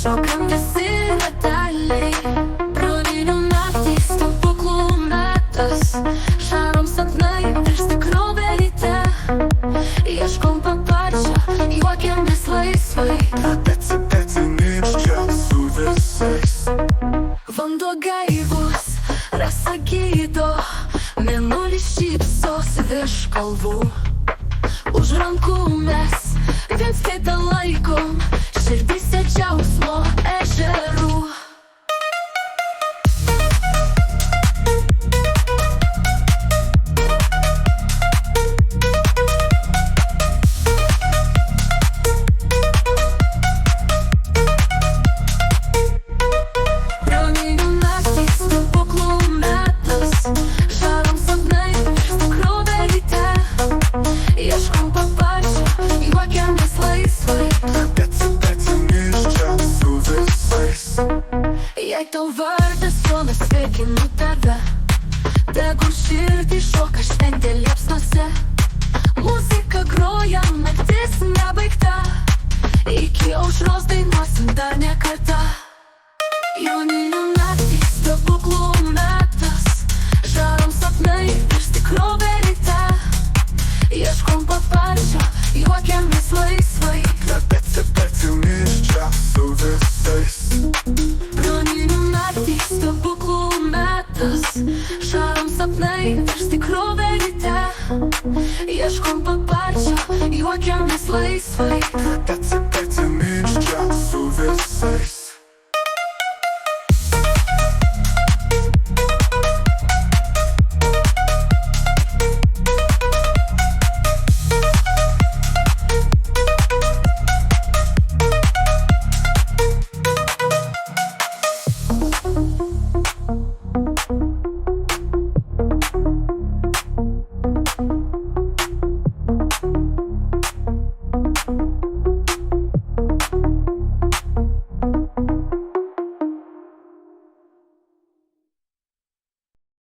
šokam visi rateliai. Praminių naktys, stebuklų metas, žarom sapnai virš tikrovė ryte. Ieškom paparčio, juokiamės laisvai. Peci nykščia su visais. Vanduo gaivus, rasa gydo, mėnulis šypsosi virš kalvų. Už rankų mes viens kitą laikom, širdyse džiaugsmo ežerų. Praminių naktys, stebuklų metas, žarom sapnai virš tikrovė ryte. Ieškom paparčio, juokiamės laisvai. Peci nykščia su visais. Jei tau vardas Jonas, sveikinu tave. Tegul širdį šoka šventė liepsnose. Muzika groja, naktis nebaigta. Iki aušros dainuosim dar ne kartą. Joninių naktys, stebuklų metas, žarom sapnai virš tikrovė ryte. Ieškom paparčio, juokiamės laisvai. Peci nykščia su visais. Praminių naktys, stebuklų metas, žarom sapnai virš tikrovė ryte. Ieškom paparčio, juokiamės laisvai.